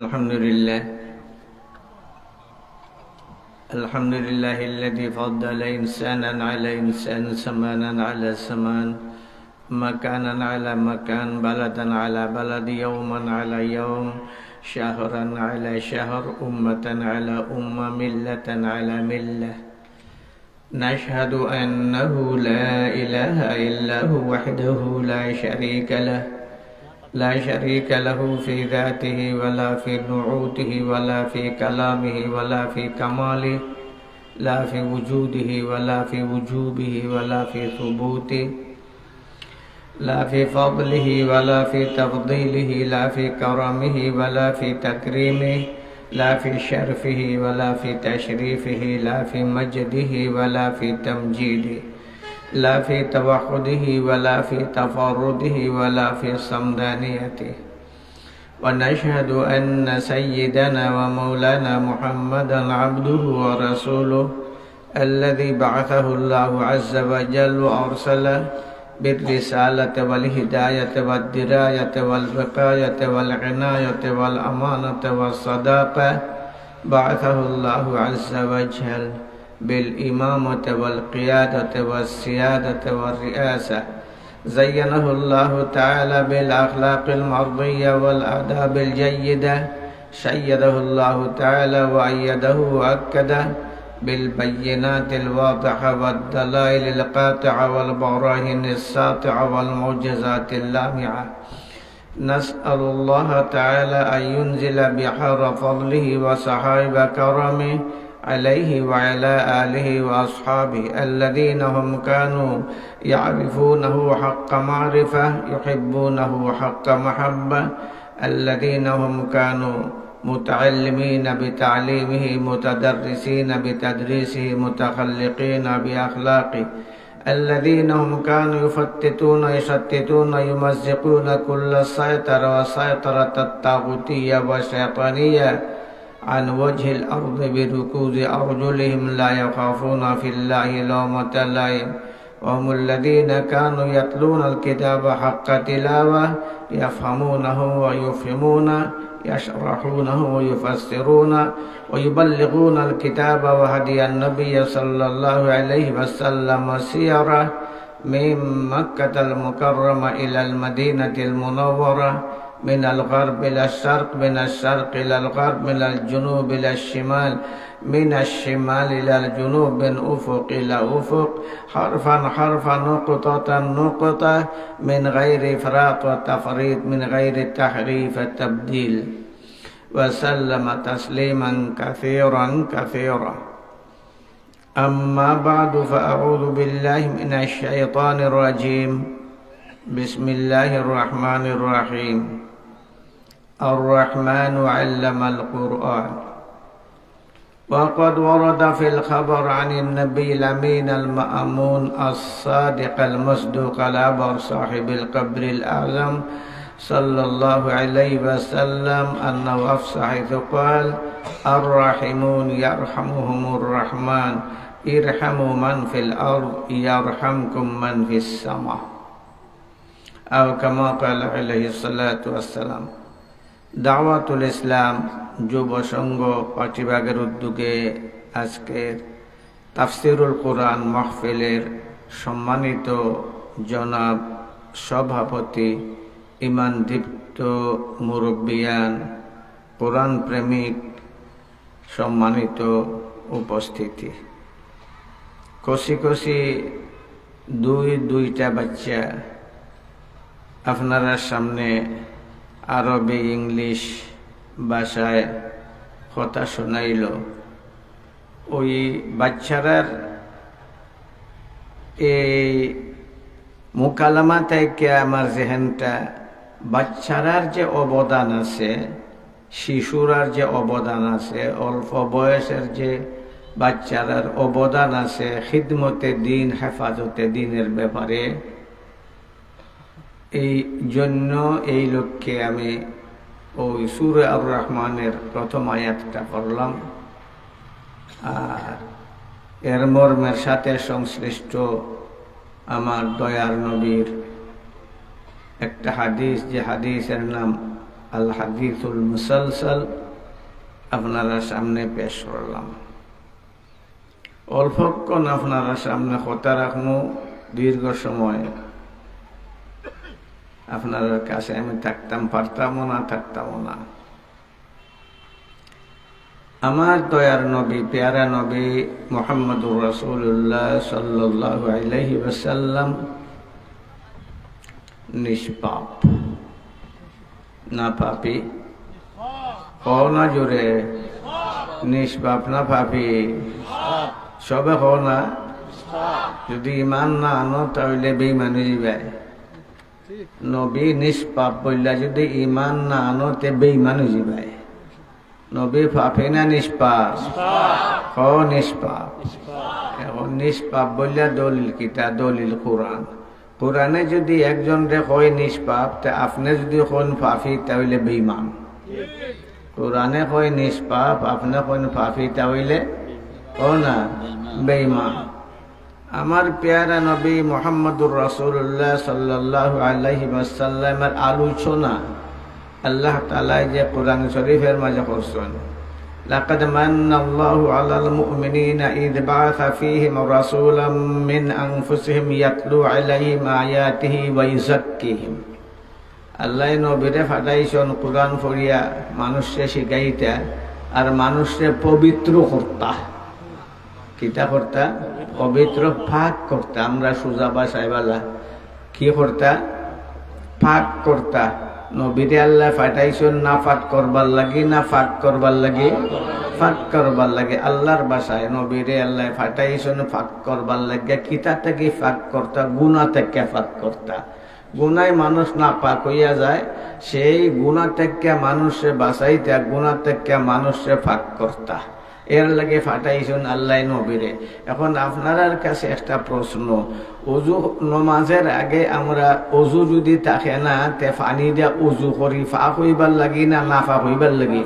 الحمد لله الذي فضل إنسانا على إنسان، زمانا على زمان، مكانا على مكان، بلدا على بلد، يوما على يوم، شهرا على شهر، أمة على أمة، ملة على ملة. نشهد أنه لا إله إلا هو وحده لا شريك له في ذاته ولا في نعوته ولا في كلامه ولا في كماله، لا في وجوده ولا في وجوبه ولا في ثبوته، لا في فضله ولا في تفضيله، لا في كرمه ولا في تكريمه، لا في شرفه ولا في تشريفه، لا في مجده ولا في تمجيده، لا في توحده ولا في تفرده ولا في صمدانيته. ونشهد أن سيدنا ومولانا محمدا عبده ورسوله الذي بعثه الله عز وجل وأرسله بالرسالة والهداية والدراية والوقاية والعناية والأمانة والصداقة. بعثه الله عز وجل بالإمامة والقيادة والسيادة والرئاسة. زينه الله تعالى بالأخلاق المرضية والآداب الجيدة. شيده الله تعالى وأيده وأكده بالبينات الواضحة والدلائل القاطعة والبراهين الساطعة والمعجزات اللامعة. نسأل الله تعالى أن ينزل بحر فضله وسحائب كرمه عليه وعلى آله وأصحابه الذين هم كانوا يعرفونه حق معرفة، يحبونه حق محبة، الذين هم كانوا متعلمين بتعليمه، متدرسين بتدريسه، متخلقين بأخلاقه، الذين هم كانوا يفتتون يشتتون يمزقون كل السيطرة وسيطرة الطاغوتية والشيطانية عن وجه الأرض بركوز أرجلهم، لا يخافون في الله لومة لائم. وهم الذين كانوا يتلون الكتاب حق تلاوة، يفهمونه ويفهمون، يشرحونه ويفسرون، ويبلغون الكتاب وهدي النبي صلى الله عليه وسلم سيرة من مكة المكرمة إلى المدينة المنورة، من الغرب إلى الشرق، من الشرق إلى الغرب، من الجنوب إلى الشمال، من الشمال إلى الجنوب، من أفق إلى أفق، حرفا حرفا، نقطة نقطة، من غير إفراط وتفريط، من غير تحريف التبديل. وسلم تسليما كثيرا كثيرا. أما بعد، فأعوذ بالله من الشيطان الرجيم. بسم الله الرحمن الرحيم. الرحمن علم القرآن. وقد ورد في الخبر عن النبي الأمين المأمون الصادق المصدوق الأبر صاحب القبر الأعظم صلى الله عليه وسلم أنه أفصح حيث قال: الراحمون يرحمهم الرحمن، ارحموا من في الأرض يرحمكم من في السماء، أو كما قال عليه الصلاة والسلام। দাওয়াতুল ইসলাম যুব সংঘ পাটিবাগের উদ্যোগে আজকের তাফসিরুল কোরআন মাহফিলের সম্মানিত জনাব সভাপতি, ইমান দীপ্ত মুরব্বিয়ান, কোরআন প্রেমিক, সম্মানিত উপস্থিতি, কষি কষি দুইটা বাচ্চা আপনারা সামনে আরবি ইংলিশ ভাষায় কথা শোনাইল। ওই বাচ্চারার এই মোকালামা থেকে আমার জেহেনটা বাচ্চারার যে অবদান আছে, শিশুরার যে অবদান আছে, অল্প বয়সের যে বাচ্চারার অবদান আছে খিদমতে দিন, হেফাজতে দিনের ব্যাপারে, এই জন্য এই লক্ষ্যে আমি ওই সূরা আর রহমানের প্রথম আয়াতটা পড়লাম। আর এর মর্মের সাথে সংশ্লিষ্ট আমার দয়ার নবীর একটা হাদিস, যে হাদিসের নাম আল হাদিসুল মুসালসাল আপনারা সামনে পেশ করলাম। অল্পক্ষণ আপনারা সামনে কথা রাখবো, দীর্ঘ সময় আপনার কাছে আমি থাকতাম পারতামও না, থাকতামও না। আমার দয়ার নবী, পেয়ারা নবী মুহাম্মদুর রাসূলুল্লাহ সাল্লাল্লাহু আলাইহি ওয়াসাল্লাম নিষ্পাপ, না পাপী, হও না জোরে, নিষ্পাপ না পাপী, সবে হও না। যদি ইমান না আনো তাহলে বেঈমানি যাবে। নবী নিষ্পাপ বললা যদি ইমান না আনো তে বেঈমানি যাবে। নবী পাপী না নিষ্পাপ? হও নিষ্পাপ। এখন নিষ্পাপ বললা দলিল কিতা? দলিল কোরআন। কোরআনে যদি একজন রে কয় নিষ্পাপ, তে আপনি যদি কোন পাপী তাহলে বেঈমান। কোরআনে কয় নিষ্পাপ, আপনি কোন পাপী তাহলে ও না বেঈমান। আমার পেয়ারা নবী মুহাম্মদুর রাসূলুল্লাহ সাল্লাল্লাহু আলাইহি ওয়াসাল্লামের আলোচনা আল্লাহ তাআলা যে কোরআন শরীফের মাঝে করছেন, লাকাদ মান্নাল্লাহু আলাল মুমিনিনা ইয বাআসা ফীহিম রাসূলাম মিন আনফুসিহিম ইয়াতলু আলাইহিম আয়াতিহি ওয়া ইউযাক্কিহিম। আল্লাহ নবীরে ফাটাইছেন কোরআন পড়িয়া মানুষকে শিখাইতা আর মানুষকে পবিত্র করতা। কিতা করতা? পবিত্র, পাক করতা। আমরা সুজা ভাষায় বলা কি করতা? পাক করতা। নবীরে আল্লাহ ফাটাইছেন না পাক করবার লাগি, না পাক করবার লাগি? পাক করবার লাগে। আল্লাহর ভাষায় নবীরে আল্লাহ ফাটাইছেন পাক করবার লাগে। কিতা থেকে পাক করতা? গুনাহ থেকে পাক করতা। গুনায় মানুষ না পাক হইয়া যায়, সেই গুনাহ থেকে মানুষে বাঁচাইতা, গুনাহ থেকে মানুষে পাক করতা। এর লাগে ফাটাইছেন আল্লাহ নবীরে। এখন আপনার কাছে একটা প্রশ্ন, ওযু নমাজের আগে আমরা ওযু যদি থাকে না, তে পানি দিয়া ওযু করি, পাক হইবার লাগি না না পাক হইবার লাগি?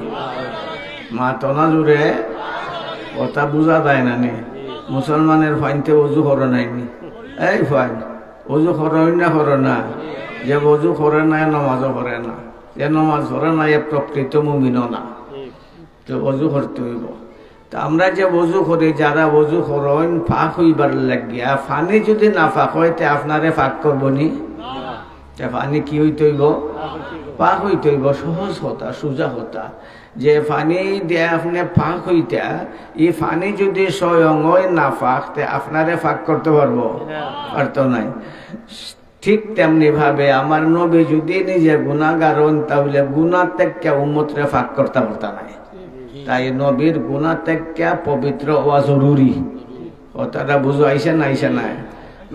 মাতো না জুড়ে কথা বুঝা যায় না নি? মুসলমানের ফাইনতে ওযু করো নাইনি? এই ফাইন ওযু করই না, করো না? যে ওযু করে না নমাজও করে না, যে নমাজ করে না এ প্রকৃত মুমিনও না। তো ওযু করতে হইব। তা আমরা যে ওযু করি, যারা ওযু করেন পাক হইবার লাগিয়া, পানি যদি না পাক হয় তে আপনারে পাক করবো নি? পানি কি হইতে হইব? পাক হইতে হইব। সহজ কথা, সোজা কথা। যে পানি দিয়ে আপনি পাক হইতা, এই পানি যদি স্বয়ং না পাক, তে আপনারে পাক করতে পারবো? পারতো নাই। ঠিক তেমনি ভাবে আমার নবী যদি নিজে গুনাহগার হন, তাহলে গুনাহ থেকে উম্মতরে পাক করতে পারতা নাই। তাই নবীর গুনাহ থেকে পবিত্র হওয়া জরুরি। কথাটা বুঝো আইসে না? আইসে না?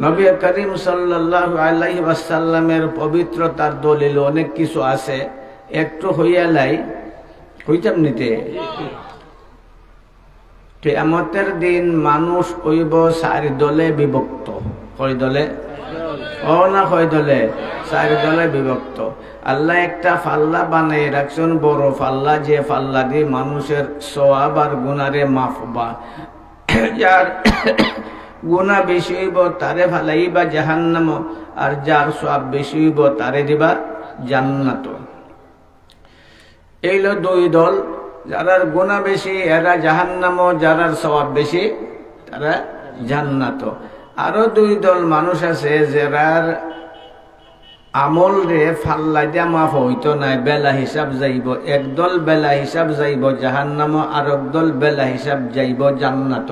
নবী করিম সাল্লাল্লাহু আলাইহি ওয়াসাল্লামের পবিত্রতার দলিল অনেক কিছু আছে। একটু হইয়া লাই কইতাম নিতে। কিয়ামতের দিন মানুষ হইব 4 দলে বিভক্ত। কয় দলে? ও না কয় দলে? 4 দলে বিভক্ত। আল্লাহ একটা পাল্লা বানাই রাখছেন, বড় পাল্লা, যে পাল্লা দিয়ে মানুষের সওয়াব আর গুনারে মাপবা। যার গুনাহ বেশি হইব তারে ফালাইবা জাহান্নাম, আর যার সওয়াব বেশি হইব তারে দিবা জান্নাত। এইলো 2 দল। যারার গুনাহ বেশি এরা জাহান্নাম, যারার সওয়াব বেশি তারা জান্নাত। আরো 2 দল মানুষ আছে যারার আমল রে ফাল্লা দিয়া মাফ হইতো নাই, বেলা হিসাব যাইব। একদল বেলা হিসাব যাইব জাহান্নাম, আর একদল বেলা হিসাব যাইব জান্নাত।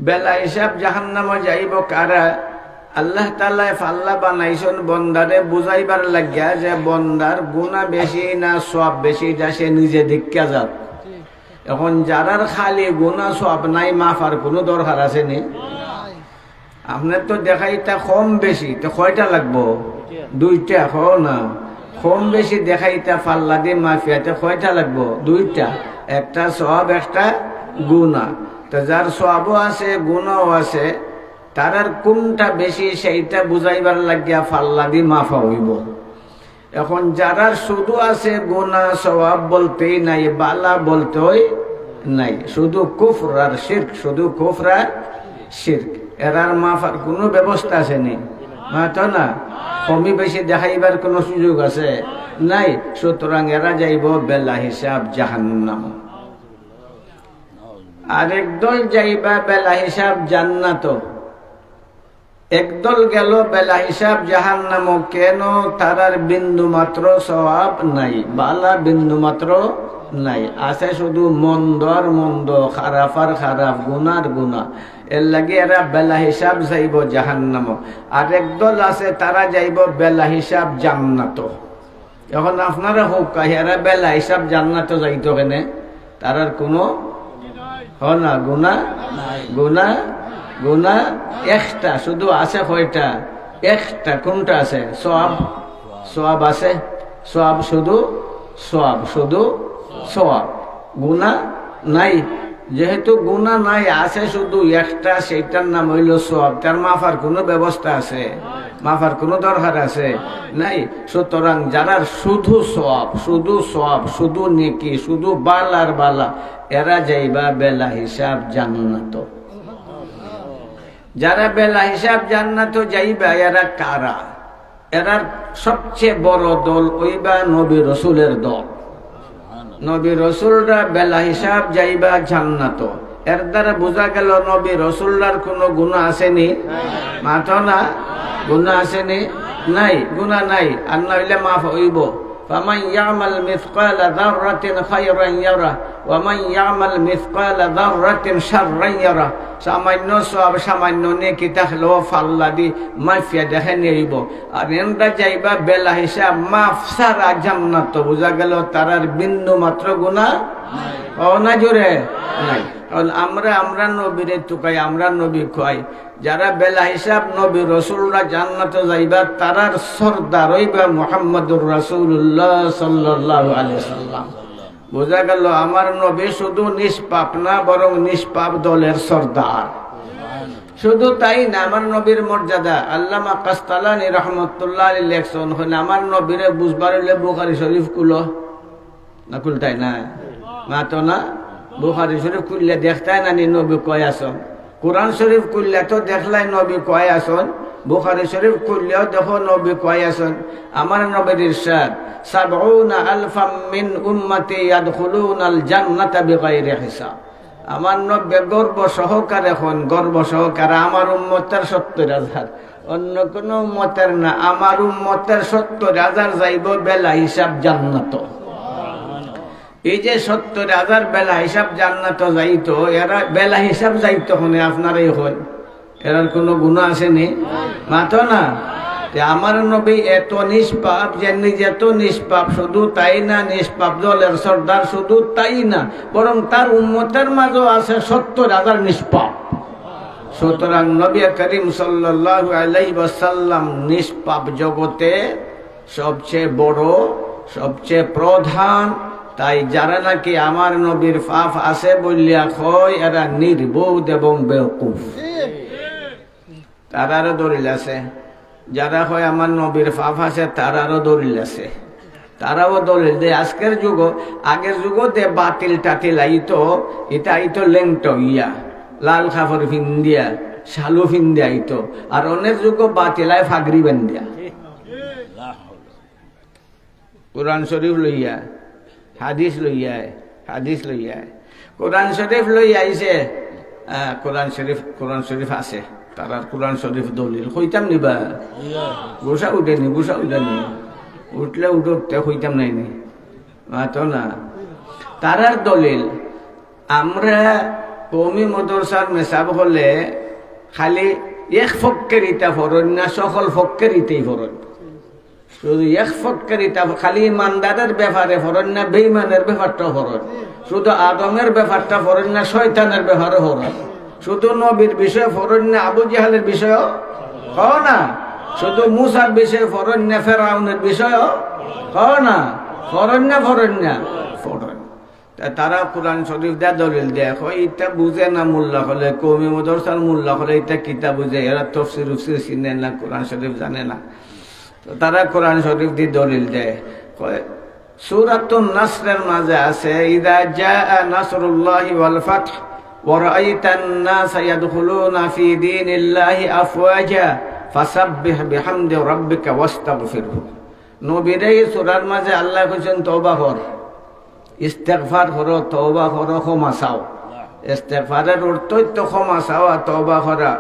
বেলা হিসাব জাহান্নাম যাইব কারা? আল্লাহ তাআলা ফাল্লা বানাইছেন বন্দারে বুঝাইবার লাগিয়া যে বন্দার গুনাহ বেশি না সওয়াব বেশি, যা সে নিজে দেখা যাক। এখন যারার খালি গুনাহ সওয়াব নাই, মাফার কোনো দরকার আছে নি? আপনার তো দেখাইতা কম বেশি, তো কয়টা লাগবো? 2টা। হও না? কম বেশি দেখাইতা ফাল্লা দিয়ে মাফিয়াতে কয়টা লাগবো? 2টা। একটা সওয়াব, একটা গুনাহ। তো যার সওয়াবও আছে গুনাহও আছে, তারার কোনটা বেশি সেইটা বুঝাইবার লাগিয়া ফাল্লা দিয়ে মাফা হইব। এখন যারার শুধু আছে গুনাহ সওয়াব বলতেই নাই, বালা বলতেই নাই, শুধু কুফর আর শিরক, শুধু কুফর আর শিরক, এরার মাফার কোনো ব্যবস্থা আছে নি? মাতো না? কমি বেশি দেখাইবার কোনো সুযোগ আছে? নাই। সুতরাং এরা যাইব বেলা হিসাব জাহান্নাম। আরেক দল যাইবা বেলা হিসাব জান্নাত। একদল গেল বেলা হিসাব জাহান্নাম। কেন? তারার বিন্দু মাত্র সওয়াব নাই, বালা বিন্দু মাত্র নাই, আছে শুধু মন্দ আর মন্দ, খারাপ আর খারাপ, গুনার গুনাহ। এর লাগে এরা বেলা হিসাব যাইব জাহান্নাম। আর একদল আছে তারা যাইব বেলা হিসাব জান্নাত। এখন আপনারা হোক এরা বেলা হিসাব জান্নাত যাইতো কেনে? তারার কোনো না গুনাহ গুনাহ গুনাহ একটা শুধু আছে। কয়টা? একটা। কোনটা আছে? সওয়াব। সওয়াব আছে, সওয়াব শুধু, সওয়াব শুধু সওয়াব, গুনাহ নাই। যেহেতু গুনাহ নাই, আছে শুধু একটা, সেইটার নাম হইল সওয়াব। তার মাফার কোনো ব্যবস্থা আছে? মাফার কোনো দরকার আছে? নাই। সুতরাং যারা শুধু সওয়াব, শুধু সওয়াব, শুধু নেকি, শুধু বালার বালা, এরা যাইবা বেলা হিসাব জান্নাত। যারা বেলা হিসাব জান্নাত যাইবা এরা কারা? এরার সবচেয়ে বড় দল ওইবা নবী রসুলের দল। নবী রসুলরা বেলা হিসাব যাইবা জান্নাত। এর দ্বারা বোঝা গেল নবী রসুল্লার কোনো গুনাহ আসেনি? মাথো না, গুনাহ আসেনি? নাই, গুনাহ নাই। আর নইলে মাফ হইব। فمن يعمل مثقال ذرة خيرا يره ومن يعمل مثقال ذرة شرا يره। সামান্য সব, সামান্য নেকি থাকলেও ফাল্লা দি মাফিয়া দেখে নিব। আর এনরা যাইবা বেলা হিসাব মাফ সারা জান্নাত। বোঝা গেল তারার বিন্দু মাত্র গুনাহ না জোরে নাই। আমরা নবীরে তুকাই, আমরা নবী খুয়াই। যারা বেলা হিসাব নবী রসুল্লাহ জান্নাত যাইবা তারার সর্দার হইবা মুহাম্মদুর রাসূলুল্লাহ সাল্লাল্লাহু আলাইহি সাল্লাম। বোঝা গেল আমার নবী শুধু নিষ্পাপ না, বরং নিষ্পাপ দলের সর্দার। শুধু তাই না, আমার নবীর মর্যাদা আল্লামা কাস্তালানি রহমতুল্লাহ আলাইহি লেখছেন, হইলে আমার নবীরে বুঝবার হইলে বুখারী শরীফ খুলো না, খুলতাই না মাতো না। বুখারী শরীফ খুললে দেখতাই না নি নবী কয় আসন। কোরআন শরীফ খুললে তো দেখলাই নবী কয় আসন। বুখারী শরীফ খুললেও দেখো নবী কয় আসন। আমার নবীর ইরশাদ, ৭০ আলফাম মিন উম্মতি ইয়াদখুলুনাল জান্নাতা বিগাইরি হিসাব। আমার নবী গর্ব সহকারে, এখন গর্ব সহকারে আমার উম্মতের ৭০,০০০, অন্য কোন উম্মতের না, আমার উম্মতের ৭০,০০০ যাইব বেলা হিসাব জান্নাত। এই যে ৭০,০০০ বেলা হিসাব জান্নাত যাইতো, এরা বেলা হিসাব যাইতো হনে আপনারাই হন। এরার কোনো গুনাহ আসেনি? মাথো না। আমার নবী এত নিষ্পাপ, যে নিজে তো নিষ্পাপ, শুধু তাই না, নিষ্পাপ দলের সর্দার শুধু তাই না, বরং তার উম্মতের মাঝে আছে ৭০,০০০ নিষ্পাপ। সুতরাং নবী করিম সাল্লাল্লাহু আলাইহি ওয়াসাল্লাম নিষ্পাপ জগতে সবচেয়ে বড়, সবচেয়ে প্রধান। তাই যারা নাকি আমার নবীর পাপ আছে বলিয়া কয়, এরা নির্বোধ এবং বেওকুফ। তারারও দলিল আছে। যারা হয় আমার নবীর পাপ আছে তারারও দলিল আছে, তারাও দলিল দেয়। আজকের যুগ, আগের যুগও দে বাতিল টাতিল আইতো, এটা আইতো লেংট ইয়া, লাল কাপড় ফিন্দিয়া, শালু ফিন্দিয়া আইতো। আর অনেক যুগ বাতিলায় ফাগরি বান্দিয়া, কোরআন শরীফ লইয়া, হাদিস লইয়ায়, হাদিস লইয়ায়, কোরআন শরীফ লইয়া আইছে। কোরআন শরীফ আছে, তারার কোরআন শরীফ দলিল কইতাম নিবা। গোসা উঠেনি, গোসা উঠেনি, উঠলে উঠতে কইতাম নাইনি মাতো না। তারার দলিল আমরা কওমি মাদ্রাসার মেসাব হলে খালি এক ফক্কেরিতা ফরন না, সকল ফক্কেরিতেই ফরন। শুধু এক ফক্কেরিতা খালি ইমানদারের ব্যাপারে ফরন না, বেঈমানের ব্যাপারটা ফরন। শুধু আদমের ব্যাপারটা ফরন না, শয়তানের ব্যাপারে ফরন। শুধু নবীর বিষয়ে ফরন না, আবু জাহালের বিষয়েও কও না। শুধু মুসার বিষয়ে ফরন না, ফেরাউনের বিষয়েও কও না। ফরন না, ফরন না, ফরন। তারা কোরআন শরীফ দেয়া দলিল দেয়, ইটা বুঝে না মোল্লা হলে, কওমি মাদ্রাসার মোল্লা হলে ইটা কিতা বুঝে। এরা তাফসীর উফসির চিনে না, কোরআন শরীফ জানে না। তো তারা কোরআন শরীফ দিয়ে দলিল দেয়। সূরাতুন নাসরের মাঝে আছে, ইযা জাআ নাসরুল্লাহি ওয়াল ফাতহ ওয়া রাআইতান নাসা ইয়াদখুলুনা ফি দীনিল্লাহি আফওয়াজা ফাসাব্বিহ বিহামদি রাব্বিকা ওয়াস্তাগফিরহু। নবীরে এই সূরার মাঝে আল্লাহ কইছেন তওবা কর, ইস্তেগফার করো, তওবা করো, ক্ষমা চাও। ইস্তেগফারের অর্থই তো ক্ষমা চাওয়া, তওবা করা,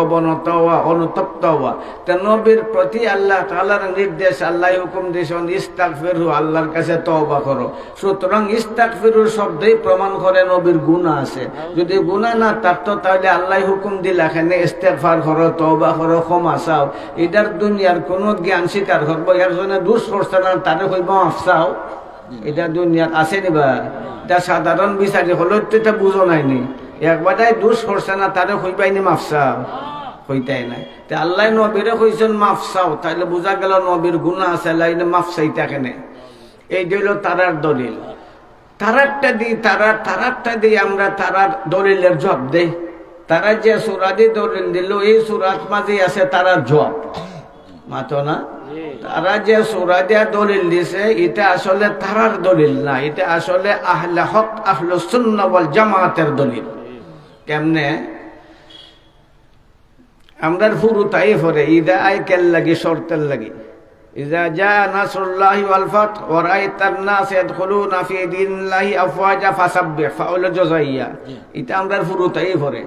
অবনত হওয়া, অনুতপ্ত হওয়া। তা নবীর প্রতি আল্লাহ তাআলার নির্দেশ, আল্লাহ হুকুম দিয়েছেন ইস্তাগফিরু, আল্লাহর কাছে তওবা করো। সুতরাং ইস্তাগফিরুর শব্দই প্রমাণ করে নবীর গুনাহ আছে। যদি গুনাহ না থাকতো তাহলে আল্লাহ হুকুম দিলে এখানে ইস্তেগফার করো, তওবা করো, ক্ষমা চাও। এটার দুনিয়ার কোনো জ্ঞান স্বীকার করবো, এর জন্য দোষ করছে না তারে কইব মাফ চাও, এটা দুনিয়াত আছে নিবা? এটা সাধারণ বিচারি হলেও তো এটা বুঝো নাইনি। একবারে দোষ করছে না তারে কইবাইনি মাফ চাও, কইতাই নাই। তে আল্লাহ নবীরে কইছেন মাফ চাও, তাইলে বোঝা গেল নবীর গুনাহ আছে, আল্লাহ মাফ চাইতে কেনে। এই হইল তারার দলিল। তারারটা দিই আমরা তারার দলিলের জবাব দেই। তারা যে সূরা দিয়ে দলিল দিল, এই সূরার মাঝে আছে তারার জবাব, মাতো না? তারা যে সূরা দিয়া দলিল দিছে এটা আসলে তারার দলিল না, এটা আসলে আহলে হক, আহলুস সুন্নাহ ওয়াল জামাতের দলিল। কেমনে? আমরার ফুরুতাই পড়ে ইদা আইকাল লাগি, শর্তের লাগি, ইজা জা নাসরুল্লাহি ওয়াল ফাতহ ওয়া রাআইতান নাস ইয়াদখুলুনা ফি দীনিল্লাহি আফওয়াজা ফাসাব্বিহ ফাউল জাযাইয়া। এটা আমরার ফুরুতাই পড়ে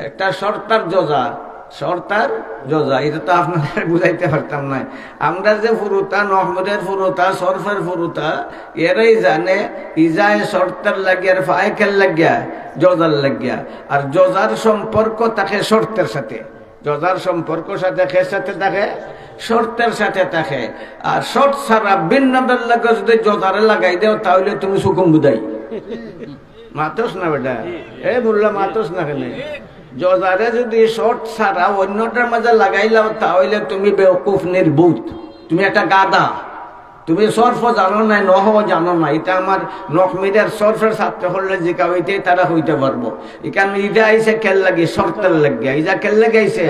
একটা শর্তার জজা, শর্তার জজা। এটা তো আপনাদের বুঝাইতে পারতাম না। আমরা যে ফুরুতা, নহমদের ফুরুতা, সরফের ফুরুতা, এরাই জানে ইজায় শর্তার লাগিয়া, ফায়কের লাগিয়া, জজার লাগিয়া। আর জজার সম্পর্ক থাকে শর্তের সাথে, জজার সম্পর্ক সাথে খের সাথে থাকে, শর্তের সাথে থাকে। আর শর্ত ছাড়া ভিন্নদের লাগে যদি জজারে লাগাই দেও তাহলে তুমি সুকুম বুঝাই মাতোস না বেটা, এ বললা মাতোস না কেন? জজারে যদি শর্ট ছাড়া অন্যটার মাঝে লাগাইলাও তাহলে তুমি বেওকুফ, নির্বুধ, তুমি একটা গাদা। তুমি সরফ জানো না, নহ জানো না। এটা আমার নখমিদের সরফের ছাত্র হলে জিকা হইতে তারা হইতে পারবো। এখানে ইদা আইসে খেল লাগি, শর্তের লাগিয়া, ইজা খেল লাগাইছে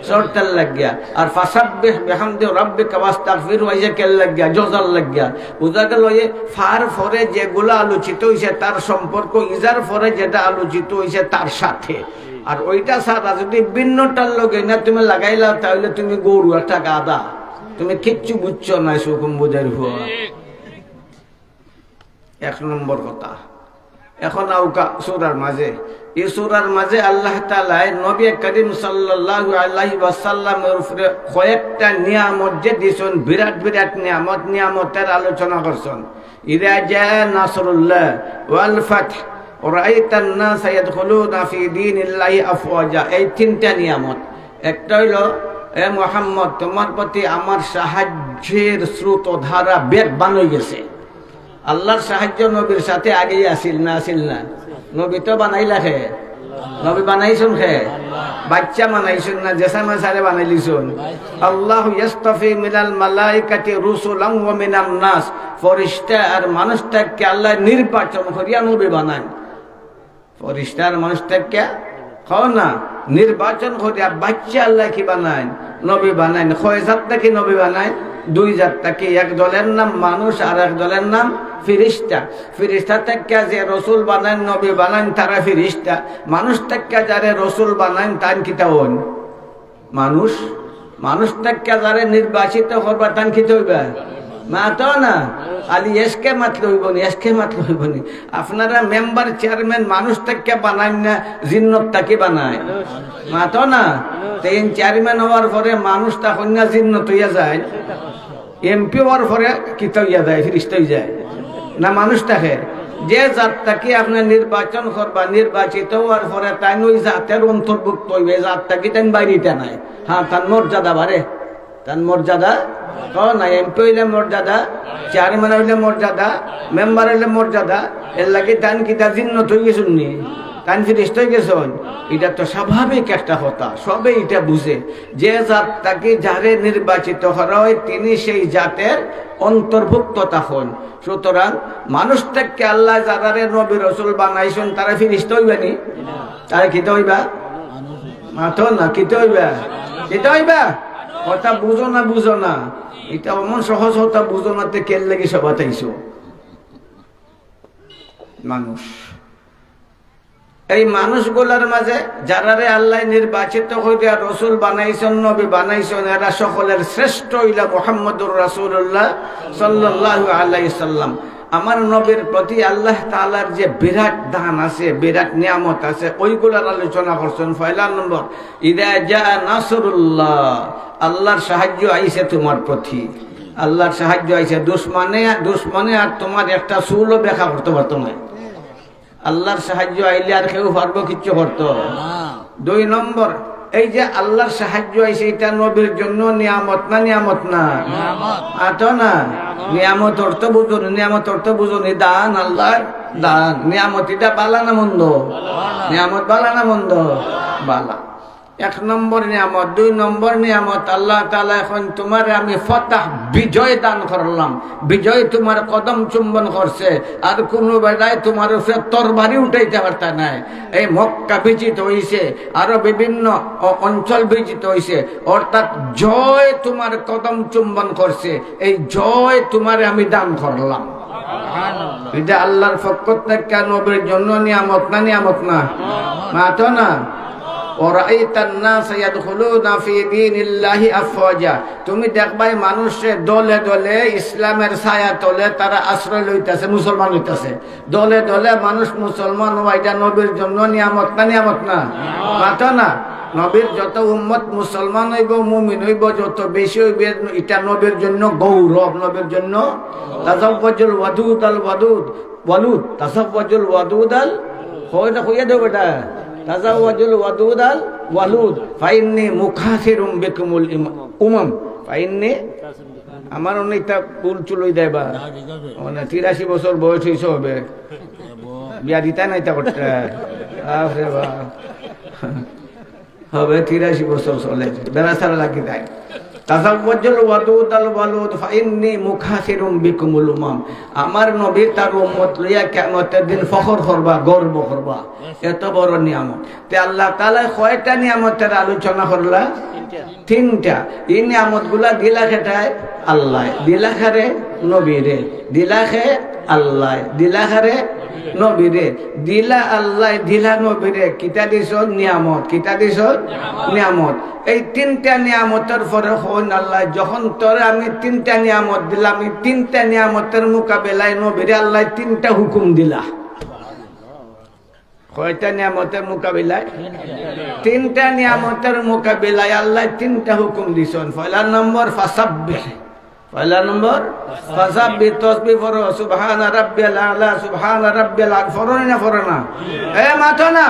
শর্তের লাগিয়া। আর ফাসাব্বিহ বিহামদি রাব্বিকা ওয়াস্তাগফিরহু আইসে খেল লাগিয়া, জজার লাগিয়া। বুঝা গেল এই ফার ফরে যেগুলো আলোচিত হইছে তার সম্পর্ক ইজার ফরে যেটা আলোচিত হইছে তার সাথে। আর ওইটা ছাড়া যদি ভিন্নটার লগে না তুমি লাগাইলা তাহলে তুমি গরু, একটা গাদা, তুমি কিচ্ছু বুঝছো না, সুকুম বুঝার হুয়া। এক নম্বর কথা। এখন আউকা সূরার মাঝে, এই সূরার মাঝে আল্লাহ তাআলা নবী করিম সাল্লাল্লাহু আলাইহি ওয়াসাল্লামের উপরে কয়েকটা নিয়ামত যে দিয়েছেন, বিরাট বিরাট নিয়ামত, নিয়ামতের আলোচনা করছেন। ইযা জা নাসরুল্লাহ ওয়াল ফাতহ রাআইতান নাস ইয়াদখুলুনা ফি দীনিল্লাহি আফওয়াজা। এই তিনটা নিয়ামত। একটা হইল, এ মুহাম্মদ, তোমার প্রতি আমার সাহায্যের স্রোত ধারা বেগ বানাই গেছে। আল্লাহর সাহায্য নবীর সাথে আগেই আসিল না, আসিল না? নবী তো বানাইলা খে, নবী বানাইছুন খে, বাচ্চা বানাইছুন না, জেসামা সারে বানাইলিছুন। আল্লাহু ইস্তাফি মিনাল মালাইকাতি রুসুলান ওয়া মিনান নাস। ফেরেশতা আর মানুষটাকে আল্লাহ নির্বাচন করিয়া নবী বানান। ফেরেশতা আর মানুষটাকে খাও না নির্বাচন করিয়া বাচ্চা আল্লাহ কি বানায়? নবী বানায়। কয় জাতটা কি নবী বানায়? দুই জাতটা কি, এক দলের নাম মানুষ আর এক দলের নাম ফিরিস্তা। ফিরিস্তা থেকে যে রসুল বানান, নবী বানান, তারা ফিরিস্তা। মানুষ থেকে যারে রসুল বানান তান কিতা হন মানুষ। মানুষ থেকে যারে নির্বাচিত করবা তান কিতা হইবা মাতো না। আলি এসকে মাতলে হইব নি, এসকে মাতলে হইব নি। আপনারা মেম্বার চেয়ারম্যান মানুষ থেকে বানান না জিন্নত তাকে বানায়, মাতো না। তিন চেয়ারম্যান হওয়ার পরে মানুষ তখন না জিন্নত হইয়া যায়, এমপি হওয়ার পরে কিতা হইয়া যায়, ফিরিস্তা হয়ে যায় না মানুষ থাকে। যে জাতটাকে আপনার নির্বাচন করবা, নির্বাচিত হওয়ার পরে তাই ওই জাতের অন্তর্ভুক্ত হইবে, জাতটাকে তাই বাইরেটা নাই। হ্যাঁ, তার মর্যাদা বাড়ে, তার মর্যাদা না। এমপি হইলে মর্যাদা, চেয়ারম্যান হইলে মর্যাদা, মেম্বার হইলে মর্যাদা। এর লাগে তান কি তার জিন্নত হয়ে গেছুন নি, তান ফিরিস্তা হয়ে গেছুন। এটা তো স্বাভাবিক একটা কথা, সবে এটা বুঝে যে জাতটাকে যারে নির্বাচিত করা হয় তিনি সেই জাতের অন্তর্ভুক্ত তখন। সুতরাং মানুষ থেকে আল্লাহ যারা নবী রসুল বানাইছেন তারা ফিরিস্তা হইবে নি, তারা কিতে হইবা মাথো না, কিতে হইবা, কিতে হইবা। কথা বুঝো না, বুঝো না, এটা এমন সহজ কথা বুঝো না, তে কেল লাগি সবাতাইছো মানুষ। এই মানুষগুলার মাঝে যারারে আল্লাহ নির্বাচিত হইয়া রসুল বানাইছেন, নবী বানাইছেন, এরা সকলের শ্রেষ্ঠ হইলা মুহাম্মদুর রাসূলুল্লাহ সাল্লাল্লাহু আলাইহি সাল্লাম। আমার নবীর প্রতি আল্লাহ তাআলার যে বিরাট দান আছে, বিরাট নিয়ামত আছে, ওইগুলার আলোচনা করছেন। পয়লা নম্বর, ইদা জা নাসরুল্লাহ, আল্লাহর সাহায্য আইছে তোমার প্রতি, আল্লাহর সাহায্য আইছে। দুশ্মনে আর তোমার একটা চুলও দেখা করতে পারতো না। আল্লাহর সাহায্য আইলে আর কেউ পারবো কিচ্ছু করতো। 2 নম্বর, এই যে আল্লাহর সাহায্য আইছে, এটা নবীর জন্য নিয়ামত না? নিয়ামত না? আতো না? নিয়ামত অর্থ বুঝুন, নিয়ামত অর্থ বুঝুন, দান, আল্লাহর দান। নিয়ামত এটা বালা না মন্দ? নিয়ামত বালা না মন্দ? বালা। 1 নম্বর নিয়ামত। 2 নম্বর নিয়ামত, আল্লাহ তাআলা এখন তোমার আমি ফতাহ, বিজয় দান করলাম। বিজয় তোমার কদম চুম্বন করছে, আর কোন বেলায় তোমার উপরে তরবারি উঠাইতে পারতা নাই। এই মক্কা বিজিত হইছে, আরো বিভিন্ন অঞ্চল বিজিত হইছে, অর্থাৎ জয় তোমার কদম চুম্বন করছে। এই জয় তোমার আমি দান করলাম। এটা আল্লাহর পক্ষ থেকে নবীর জন্য নিয়ামত না? নিয়ামত না? মাতো না? তুমি দেখবাই মানুষে দলে দলে ইসলামের ছায়া তলে তারা আশ্রয় লইতেছে, মুসলমান হইতেছে। দলে দলে মানুষ মুসলমান হওয়া, এটা নবীর জন্য নিয়ামত না? নিয়ামত না? মাতো না? নবীর যত উম্মত মুসলমান হইব, মুমিন হইব, যত বেশি হইবে, এটা নবীর জন্য গৌরব, নবীর জন্য। তাসাওয়াজুল ওয়াদুদ আল ওয়াদুদ ওয়ালুদ, তাসাওয়াজুল ওয়াদুদ আল, হইটা কইয়া দেব এটা, তাজাওয়াজুল ওয়াদুদ আল ওয়ালুদ ফাইন্নী মুখাসিরুম বিকুমুল উমাম। ফাইন্নী, আমার অনেকটা ফুল চুলই দেবা, মানে 83 বছর বয়স হইছে, হবে বিয়া দিতা নাই তা করতে হবে 83 বছর চলে, বেড়া ছাড়া লাগি যায়। তাজাওয়াজুল ওয়াদুদ আল ওয়ালুদ ফাইন্নী মুখাসিরুম বিকুমুল উমাম। আমার নবী তার উম্মত লইয়া কিয়ামতের দিন ফখর করবা, গর্ব করবা। এত বড় নিয়ামত। তে আল্লাহ তাআলা কয়টা নিয়ামতের আলোচনা করলা? 3টা। এই নিয়ামত গুলা দিলা খেটায় আল্লাহ, দিলা খারে নবীরে, দিলা খে আল্লাহ, দিলা খারে নবীরে, দিলা আল্লাহ, দিলা নবীরে। কিতা দিছ? নিয়ামত। কিতা দিছ? নিয়ামত। এই 3টা নিয়ামতের পরে হন আল্লাহ, যখন তোরে আমি 3টা নিয়ামত দিলাম, এই 3টা নিয়ামতের মোকাবেলায় নবীরে আল্লাহ 3টা হুকুম দিলা। কয়টা নিয়ামতের মোকাবিলায়? 3টা নিয়ামতের মোকাবিলায় আল্লাহ 3টা হুকুম দিছেন। পয়লা নম্বর ফাসাব্বিহ, পয়লা নম্বর ফাসাব্বিহ, তাসবিহ পড়ো, সুবহানা রাব্বিয়াল আলা, সুবহানা রাব্বিয়াল আলা। পড়ো না? পড়ো না? এ মাথো না?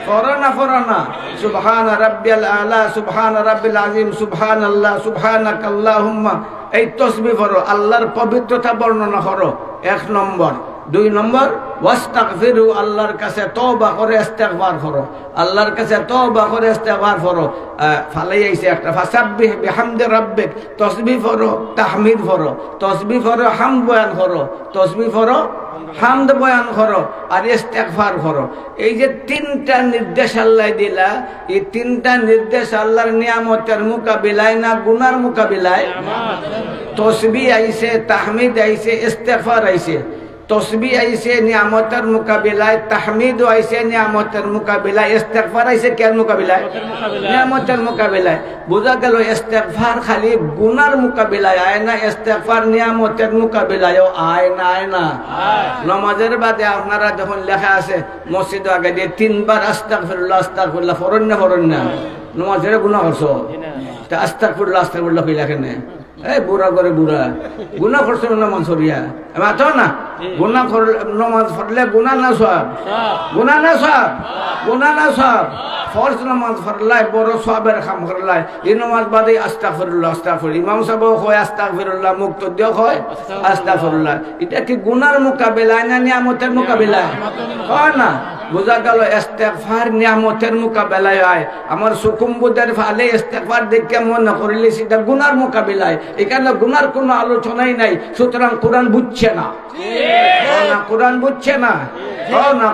পড়ো না? পড়ো না? সুবহানা রাব্বিয়াল আলা, সুবহানা রাব্বিল আযীম, সুবহানাল্লাহ, সুবহানাকাল্লাহুম্মা। এই তাসবিহ পড়ো, আল্লাহর পবিত্রতা বর্ণনা করো। 1 নম্বর। 2 নম্বর, ওয়াস্তাগফিরু, আল্লাহর কাছে তওবা করে ইস্তেগফার করো, আল্লাহর কাছে তওবা করে ইস্তেগফার করো। ফালাই আইছে একটা, ফাসাব্বিহ বিহামদি রাব্বিক, তাসবিহ করো, তাহমিদ করো, তাসবিহ করো, হামদ বয়ান করো, তাসবিহ করো, হামদ বয়ান করো, আর ইস্তেগফার করো। এই যে 3টা নির্দেশ আল্লাহ দিলা, এই 3টা নির্দেশ আল্লাহর নিয়ামতের মোকাবিলায় না গুনার মোকাবিলায়? তাসবিহ আইছে, তাহমিদ আইছে, ইস্তেগফার আইছে। তসবিহ আইছে নিয়ামতের মোকাবিলায়, তাহমিদ আইছে নিয়ামতের মোকাবিলায়, ইস্তেগফার আইছে কেন মোকাবিলায়? নিয়ামতের মোকাবিলায়। বোঝা গেল ইস্তেগফার খালি গুনার মোকাবিলায় আয় না, ইস্তেগফার নিয়ামতের মোকাবিলায়ও আয় না? আয় না? নামাজের বাদে আপনারা যখন লেখা আছে মসজিদ আগে দিয়ে 3 বার আস্তাগফিরুল্লাহ, আস্তাগফিরুল্লাহ, ফরন না? ফরন না? নামাজের গুনাহ করছো, তা আস্তাগফিরুল্লাহ, আস্তাগফিরুল্লাহ কই লেখেন না? এই বুড়া করে বুড়া গুনাহ করছো নামাজ পড়িয়া, মাথো না? গুনাহ করলে নামাজ পড়লে গুনাহ না সওয়াব? গুনাহ না সওয়াব? গুনাহ না সওয়াব? ফরজ নামাজ পড়লাই বড় সওয়াবের কাম করলাই। এই নামাজ বাদে আস্তাগফিরুল্লাহ, আস্তাগফিরুল্লাহ, ইমাম সাহেব কয় আস্তাগফিরুল্লাহ, মুক্তদি কয় আস্তাগফিরুল্লাহ। এটা কি গুনার মোকাবিলায় না নিয়ামতের মোকাবিলায়? হয় না? বোঝা গেল ইস্তেগফার নিয়ামতের মোকাবিলায় আয়। আমার সুকুম্বুদের ফালে ইস্তেগফার দেখে মনে করিলে সেটা গুনার মোকাবিলায়। এখানে গুনার কোনো আলোচনাই নাই। সুতরাং কোরআন বুঝছে না, কোরআন বুঝছে না,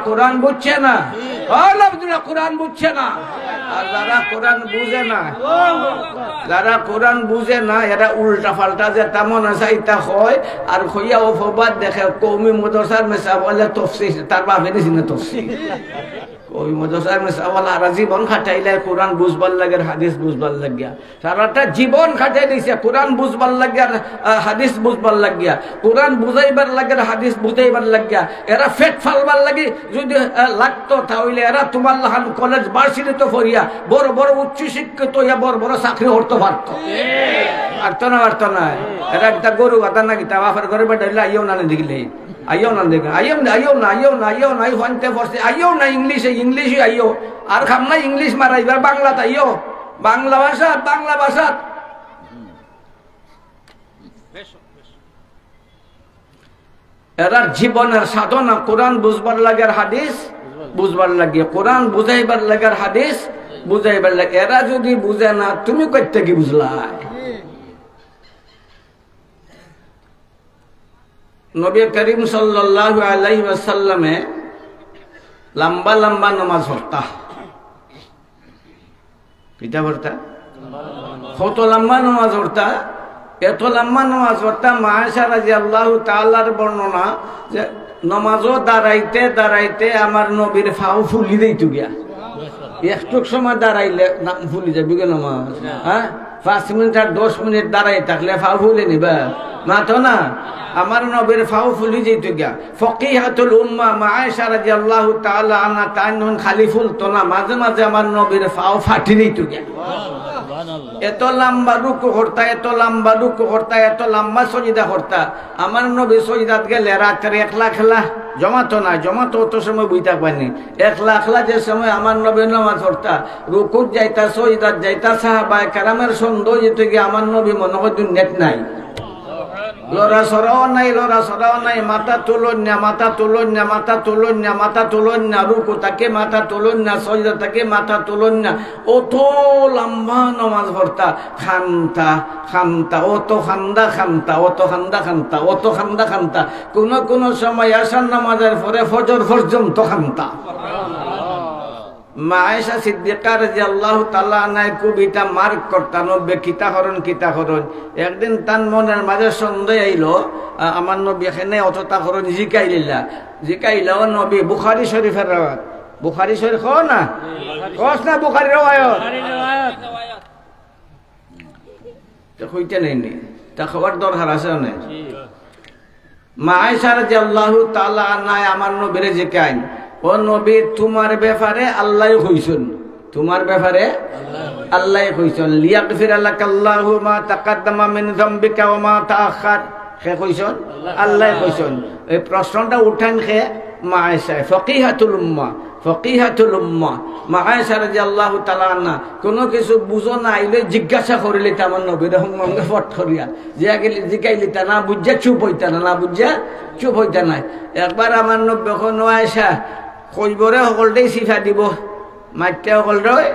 কোরআন বুঝছে না, কোরআন বুঝছে না। আর যারা কোরআন বুঝে না, যারা কোরআন বুঝে না, এরা উল্টা পাল্টা যে তেমন আছে এটা হয়, আর হইয়া অপবাদ দেখে কৌমি মাদ্রাসার মেসা বলে তফসির, তার বাপে নিছি না তফসির। ওই মাদ্রাসার মেসাওয়ালারা জীবন খাটাইলে কোরআন বুঝবার লাগে হাদিস বুঝবার লাগিয়া সারাটা জীবন খাটাই দিছে কোরআন বুঝবার লাগিয়া হাদিস বুঝবার লাগিয়া কোরআন বুঝাইবার লাগে হাদিস বুঝাইবার লাগিয়া এরা ফেট ফালবার লাগি যদি লাগতো তাহলে এরা তোমার লাহান কলেজ ভার্সিটিতে পড়িয়া বড় বড় উচ্চ শিক্ষিত হইয়া বড় বড় চাকরি করতে পারত পারতো না এরা একটা গরু গাতা না গীতা বাপের ঘরে বেটাইলে আইও না দেখলে আইও না দেখে আইও না ফানতে পড়ছে আইও না ইংলিশে আইও আর খাম না ইংলিশ মারাইবার বাংলাতে আইও বাংলা ভাষা এরার জীবনের সাধনা কোরআন বুঝবার লাগে আর হাদিস বুঝবার লাগে কোরআন বুঝাইবার লাগে আর হাদিস বুঝাইবার লাগে এরা যদি বুঝে না তুমি কই থেকে বুঝলা নবী করিম সাল্লাল্লাহু আলাইহি ওয়াসাল্লামে লম্বা লম্বা নামাজ পড়তা কিতা পড়তা কত লম্বা নামাজ পড়তা এত লম্বা নামাজ পড়তা মা আয়েশা রাদিয়াল্লাহু তাআলার বর্ণনা যে নামাজও দাঁড়াইতে দাঁড়াইতে আমার নবীর ফাও ফুলি দিত গিয়া একটু সময় দাঁড়াইলে ফুলি যাবে গে নামাজ হ্যাঁ 5 মিনিট আর 10 মিনিট দাঁড়াই থাকলে ফাও ফুলে নিবা মাতো না আমার নবীর ফাও ফুলি যেত গিয়া ফকিহাতুল উম্মাহ মা আয়েশা রাদিয়াল্লাহু তাআলা আনহা তাইন খালি ফুলতো না মাঝে মাঝে আমার নবীর ফাও ফাটি দিত গিয়া এত লম্বা রুকু করতা এত লম্বা রুকু করতা এত লম্বা সজদা করতা আমার নবী সজদাত গেলে রাতের 1 লাখ জমাতো অত সময় বুঝতে পারিনি 1 লাখ যে সময় আমার নবী নামাজ পড়তা রুকুত যাইতা সজদাত যাইতা সাহাবায়ে কেরামের সন্দেহ যেত গিয়া আমার নবী মনে হয় নেট নাই লড়া সরাও নাই মাথা তুলন না রুকু তাকে মাথা তুলন না সজদা তাকে মাথা তুলন না অত লম্বা নামাজ পড়তা খান্তা কোন সময় আসার নামাজের পরে ফজর পর্যন্ত খান্তা মা আয়েশা সিদ্দিকা রাদিয়াল্লাহু তাআলা আনহা কবিতা মার্ক করতেন কিতা করন একদিন তার মনের মাঝে সন্দেহ আইলো আমার নবী এখানে অতটা করন জিকাইলা নবী বুখারী শরীফের রাওয়াত বুখারী শরীফ না বুখারী রাওয়াত তো কইতে নেই তা খবর দরকার আছে না মা আয়েশা রাদিয়াল্লাহু তাআলা আনহা আমার নবীরে জিকাইন ও নবী তোমার ব্যাপারে আল্লাহ কইছেন লিয়াগফির লাকাল্লাহু মা তাকাদ্দামা মিন যামবিকা ওয়া মা তাআখার কে কইছেন আল্লাহ কইছেন এই প্রশ্নটা উঠান কে মা আয়েশা ফকিহাতুল উম্মাহ মা আয়েশা রাদিয়াল্লাহু তাআলা আনহা কোনো কিছু বুঝো না আইলে জিজ্ঞাসা করিলে আমার নবীর সঙ্গে ফট করিয়া জিগাইলি তা না বুঝা চুপ হইতা না একবার আমার নবী কোন আয়েশা কইবরে সকলটাই সিফা দিব মাইতে সকলটাই